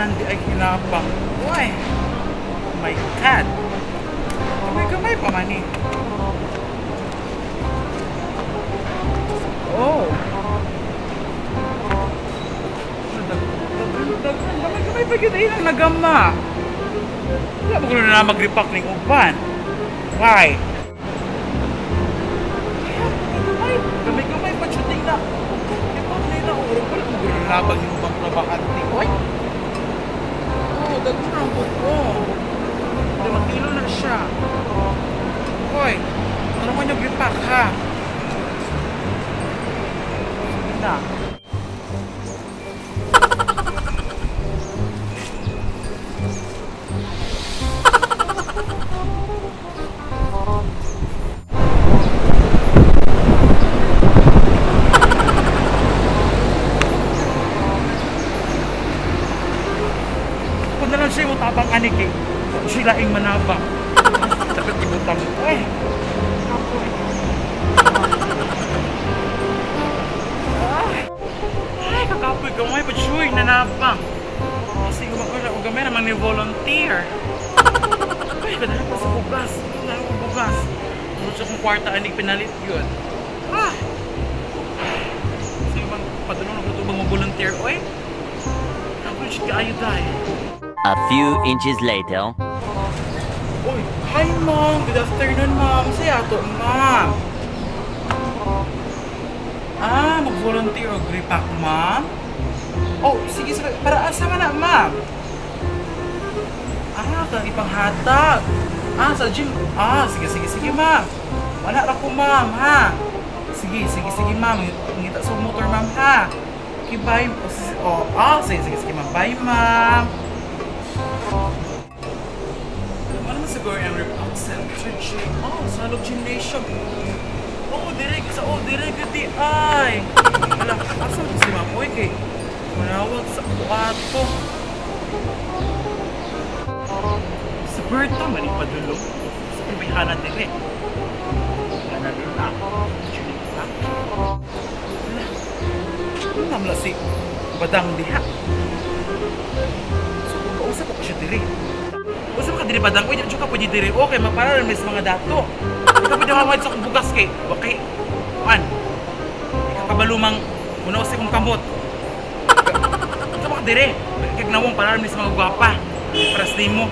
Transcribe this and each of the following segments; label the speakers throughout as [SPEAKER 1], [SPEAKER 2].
[SPEAKER 1] tanan di ay kinapang. Uy! Oh my God! Kamay-kamay pa man eh. Oh! Kamay-kamay pa kita ilang nagama. Wala mo kung na mag-repack ng uban. Why? Kamay-kamay pa shooting na. Repack na yun ako. Wala mo kung nabang yung ubang trabakante. Uy! Oh, dago na ang buko. 5 kilo na siya. Hoy, ano mo yung repack ha? Sige na. Kung na lang siya mo tabang anik eh. Sila ing manaba. Dapat ibutang mo. Ay! Ay, kakapoy gamay pa chuy nanabang. Kasi gamay naman ni volunteer. Ay, kadala pa sa bugas. Kadala pa sa bugas. Tulad sa kong kwarta aning pinalit yun. Ah! Kasi bang padulong na ito bang mag-volunteer? Oy! Ako siya kaayo dahil.
[SPEAKER 2] A few inches later.
[SPEAKER 1] Uy, hi ma'am! Good afternoon ma'am! Saya to ma'am! Ah, mag-volunteer o repack ma'am? Oh, sige, sige. Para asa man na ma'am? Ah, kang ipanghatag. Ah, sa gym. Ah, sige, sige, sige ma'am. Wala ra ko ma'am, ha? Sige, sige, sige ma'am. Ngita sa motor ma'am, ha? Okay, bye. Oh, ah, sige, sige, sige ma'am. Bye ma'am. Ano man siguro yung repack center gym? Oh, sa Salog Gymnasium. Oh, direk sa direk di ay. Wala, asa si ma'am? Uy, kay manawag sa kwarto. Si Berto, manipadulong. Sa pibayhana dire. Hana din na. Chili ka. Wala. Ano namla si Badang diha? So, kausap ko siya dire. Usap ka dire Badang, uy, dyan ka pwede dire. Okay, maparalan may mga dato. Ikaw pwede mamahid sa kong bugas kay. Okay, kuan. Ikaw kabalumang unaw sa kong kamot. Usap ka dire. Kaya nawang paralan may mga gwapa. Paras di mo.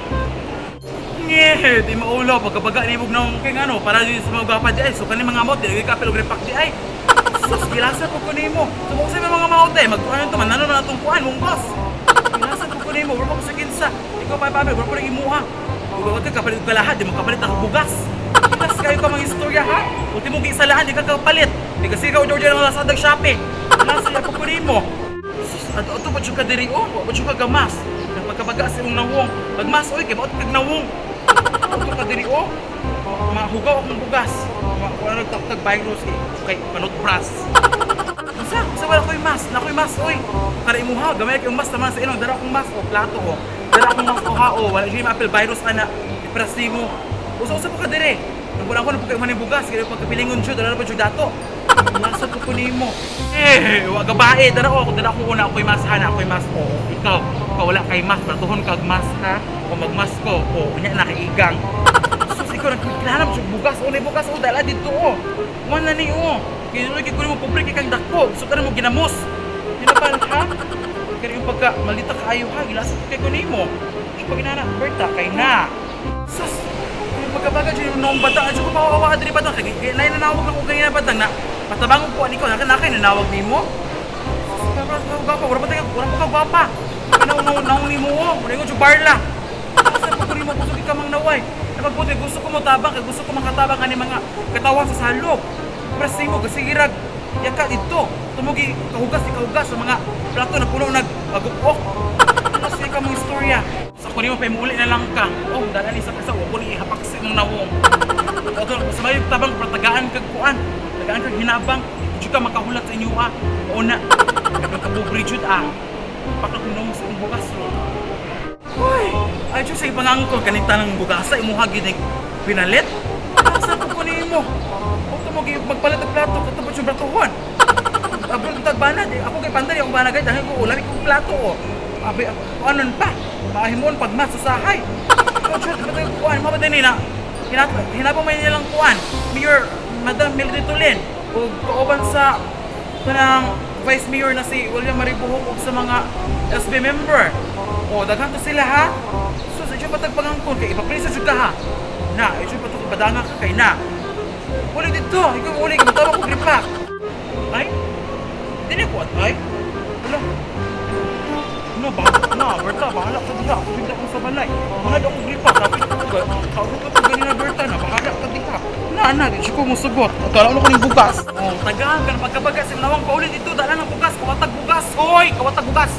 [SPEAKER 1] Nye, di maulaw. Pagkabaga ni mong nang kay ano, para di sa mga gwapa di ay. So kani mga amot, di ka pero repack di ay. Sus, gilasa po ko nimo. Sumo sa mga maot eh. Magkuhan to man ano na natong kuan mong boss. Gilasa po ko nimo, wala ko sa kinsa. Ikaw pa pabe, wala ko ring imuha. Ug ka kapalit ka lahat, di mo kapalit ang bugas. Gilas kayo ka mga istorya ha. Ultimo giisalahan di ka kapalit. Di kasi ikaw order ng Lazada Shopee. Gilasa ya po ko nimo. Sus, ato pa jud ka diri oh, wa jud ka gamas. Pagkabaga sa imong nawong. Pagmas oy kay baot kag nawong. Ato ka diri oh. Mahugaw akong bugas. Wala nagtagtag virus eh. Okay, panot brass. Sa wala ko'y mas. Na ko'y mas, oy. Para imuha, gamay kayong mas naman sa inong. Dara akong mas o plato o. Dara akong mas o hao. Wala siya yung apple virus na iprasi mo. Usa-usa po ka dire. Nagpunang ko na po kayo maning bugas. Kaya pagkapilingon siya, dara na po siya dato. Nasa po po mo. Eh, wag gabae. Dara o. Dara akong una ako'y mas ha na. Ako'y mas o. Ikaw, wala kay mas. Platuhon kag mas ha. O magmas ko. O, kanya nakaigang. Ikaw nagkilala mo siya bugas o na bugas o dala dito o wala ni o kaya ko mo pobre kay kang dako so ka na mo ginamos hinapan ha kaya yung pagka malita kaayo ha gilasap kay ko nimo so pag inana Berta kay na sus yung pagkabaga dyan yung noong batang at ko pawawa diri batang kaya nanawag ako kaya batang na patabangon ko aniko nakay nanawag nimo wala pa tayo wala pa kagwapa naunang nimo o wala yung barla sa pagkunin mo kusog ka mang naway pagbuti gusto ko mo tabang kay gusto ko makatabang ani mga katawan sa salog. Presi mo kasi girag yaka dito. Tumugi kahugas sa mga plato na puno nagagupok. Kasi ka mong istorya. Sa kunin mo pa muli na lang ka. Oh, dala ni sa kasa ko ni ihapak sa imong nawong. Ato sa may tabang pratagaan kag kuan. Tagaan kag hinabang. Di ka makahulat sa inyo ha. Una. Nagkapobre jud ah. Pakakunong sa imong bukas ro. Uy! Ay, Diyos, ay pangangkol kanita ng bugasa, imuha ginig pinalit. Asa po ko nimo? Kung tumagi magpalit ng plato, katapos yung bratuhon. Abro ng tagbana, ako kay Panday, akong banagay, dahil ko ulami kong plato, oh. Abi, anon pa? Maahimon pag masasahay. Shoot, kuan, mabaday nila. Hinabang may nilang kuan. Mayor, Madam Mildred Tulin. O kauban sa kanang Vice Mayor na si William Maribuhok o sa mga SB member. O, daghan to sila ha. So, sa dyan patagpangangkon kay ipaprisa dyan ka ha. Na, dyan patagpadanga ka kay na. Uli dito, ikaw uli ka, matawag ko gripak. Ay? Hindi ko at ay? Wala. No, Berta, bahala ka diha. Pinta ko sa balay. Mga daw kong gripa, kapit ko. Kaurot ka po ganina, Berta, na bahala ka diha. Na, di siya ko musugot. Akala ko ng bugas. Oh, tagaan ka na pagkabagas. Sinawang paulit ito, dala ng bugas. Kawatag bugas. Hoy, kawatag bugas.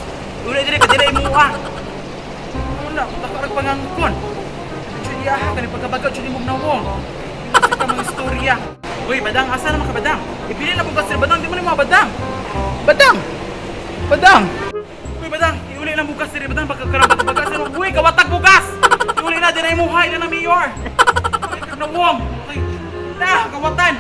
[SPEAKER 1] Ulit dire, kadira imuha. Wala, takarag pangangkon. Diyo iyaha ka na pagkabagas, diyo ni Mugnawong. Kasi ka mga istorya. Uy, Badang, asa naman ka, Badang? Ipili na bugas sila, Badang. Di mo na mga Badang. Badang! Badang! Uy, Badang, iuli na bugas sila, Badang. Baka karabag bugas sila. Uy, kawatag bugas! Iuli na, di na imuhay na na, Mayor. Uy, Mugnawong. Uy, na, kawatan.